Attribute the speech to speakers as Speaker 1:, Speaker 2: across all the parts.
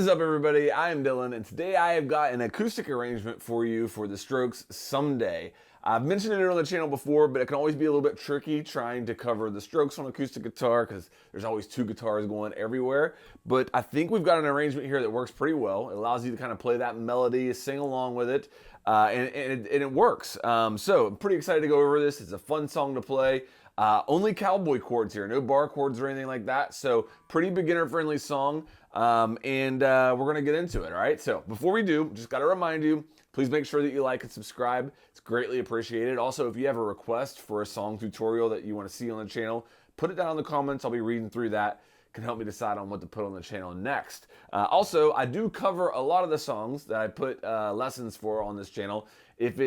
Speaker 1: What is up, everybody? I am Dylan, and today I have got an acoustic arrangement for you for the Strokes' Someday. I've mentioned it on the channel before, but it can always be a little bit tricky trying to cover the Strokes on acoustic guitar because there's always two guitars going everywhere. But I think we've got an arrangement here that works pretty well. It allows you to kind of play that melody, sing along with it, and it works. So I'm pretty excited to go over this. It's a fun song to play. Only cowboy chords here, no bar chords or anything like that. So pretty beginner-friendly song. We're gonna get into it, all right? So before we do, just gotta remind you, please make sure that you like and subscribe. It's greatly appreciated. Also, if you have a request for a song tutorial that you wanna see on the channel, put it down in the comments. I'll be reading through that. It can help me decide on what to put on the channel next. Also, I do cover a lot of the songs that I put lessons for on this channel. If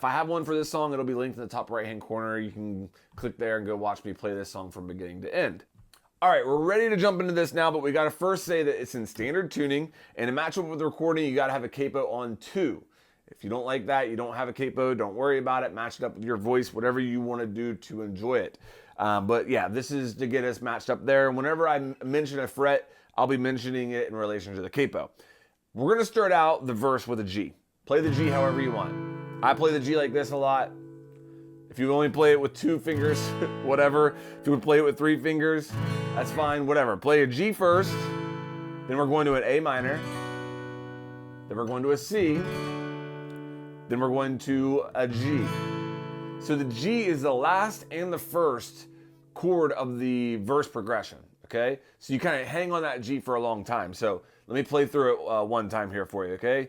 Speaker 1: I have one for this song, it'll be linked in the top right-hand corner. You can click there and go watch me play this song from beginning to end. All right, we're ready to jump into this now, but we gotta first say that it's in standard tuning, and to match up with the recording, you gotta have a capo on 2. If you don't like that, you don't have a capo, don't worry about it. Match it up with your voice, whatever you wanna do to enjoy it. But yeah, this is to get us matched up there. Whenever I mention a fret, I'll be mentioning it in relation to the capo. We're gonna start out the verse with a G. Play the G however you want. I play the G like this a lot. If you only play it with 2 fingers, whatever. If you would play it with 3 fingers, that's fine, whatever. Play a G first, then we're going to an A minor, then we're going to a C, then we're going to a G. So the G is the last and the first chord of the verse progression, okay? So you kind of hang on that G for a long time. So let me play through it one time here for you, okay?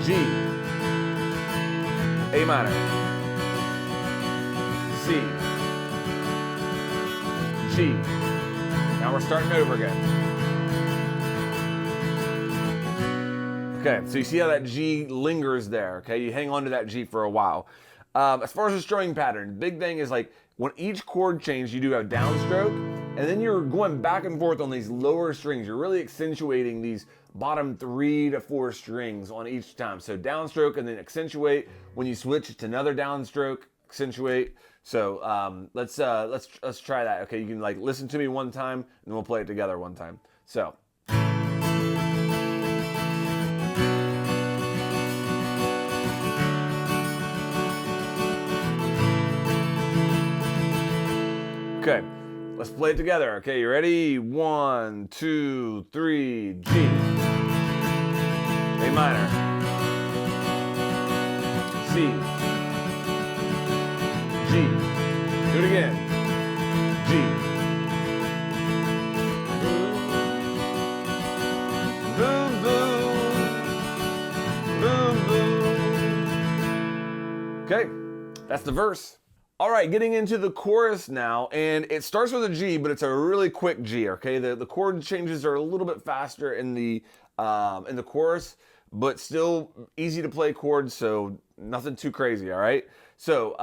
Speaker 1: G, A minor, C, G. Now we're starting over again. Okay, so you see how that G lingers there, okay? You hang on to that G for a while. As far as the strumming pattern, big thing is like when each chord change, you do a downstroke, and then you're going back and forth on these lower strings. You're really accentuating these bottom 3 to 4 strings on each time. So downstroke and then accentuate. When you switch, it's another downstroke, accentuate. So let's try that. Okay, you can like listen to me one time, and then we'll play it together one time. So. Okay, let's play it together. Okay, you ready? 1, 2, 3, G. A minor. C. G. Do it again. G. Boom, boom. Boom, boom. Okay, that's the verse. All right, getting into the chorus now, and it starts with a G, but it's a really quick G, okay? The chord changes are a little bit faster in the chorus, but still easy to play chords, so nothing too crazy, all right? So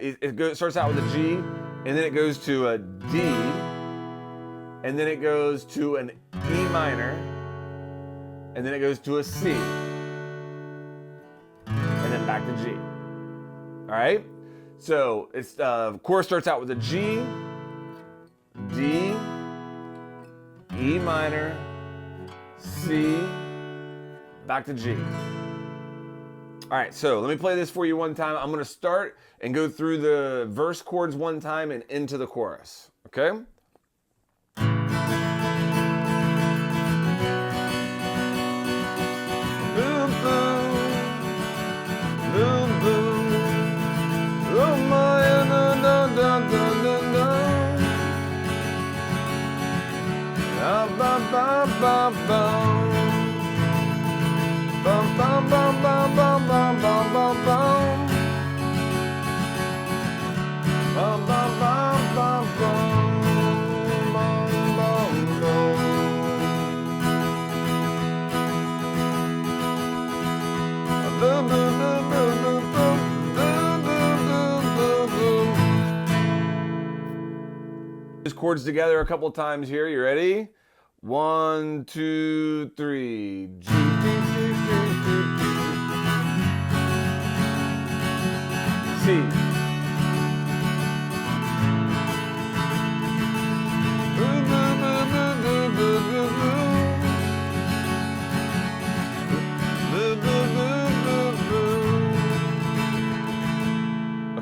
Speaker 1: it starts out with a G, and then it goes to a D, and then it goes to an E minor, and then it goes to a C, and then back to G, all right? So it's chorus starts out with a G, D, E minor, C, back to G. All right, so let me play this for you one time. I'm gonna start and go through the verse chords one time and into the chorus, okay? Boom, boom, boom, boom. Oh my, da da da da da. Ba ba ba ba. Ba ba ba ba ba ba ba ba ba. Ba ba ba ba ba. Boom, boom, boom, boom, boom, boom. These chords together a couple times here. You ready? 1, 2, 3. G, G, G, G, G, G. C. Boom, boom, boom, boom, boom, boom, boom, boom.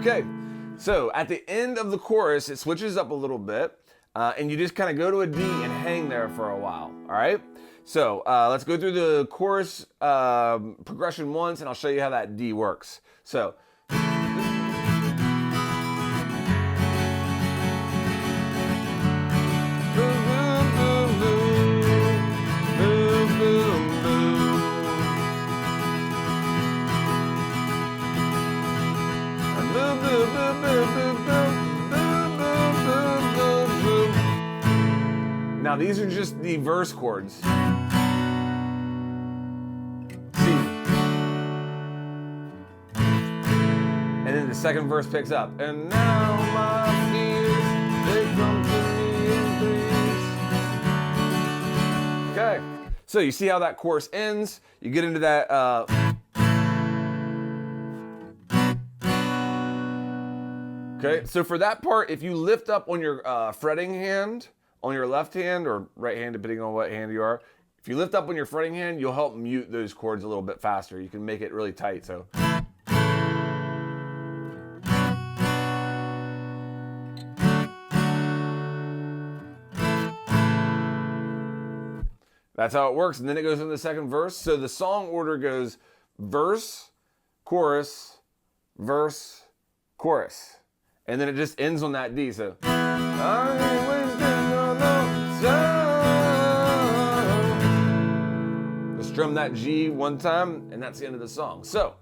Speaker 1: Okay, so at the end of the chorus, it switches up a little bit, and you just kind of go to a D and hang there for a while, all right? So let's go through the chorus progression once, and I'll show you how that D works. So. Now these are just the verse chords. C. And then the second verse picks up. And now my fears, they come to me in threes. Okay, so you see how that chorus ends. You get into that okay, so for that part, if you lift up on your fretting hand, on your left hand or right hand, depending on what hand you are, if you lift up on your fretting hand, you'll help mute those chords a little bit faster. You can make it really tight, so. That's how it works, and then it goes into the second verse. So the song order goes verse, chorus, verse, chorus. And then it just ends on that D, so. Just strum that G one time, and that's the end of the song. So,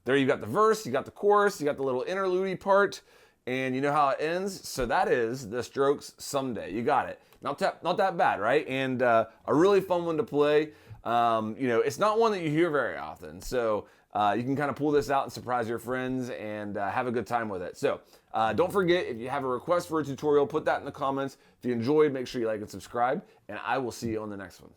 Speaker 1: there you got the verse, you got the chorus, you got the little interlude part, and you know how it ends. So that is The Strokes' Someday. You got it. Not that bad, right? And a really fun one to play. You know, it's not one that you hear very often, so you can kind of pull this out and surprise your friends and have a good time with it. So don't forget, if you have a request for a tutorial, put that in the comments. If you enjoyed, make sure you like and subscribe, and I will see you on the next one.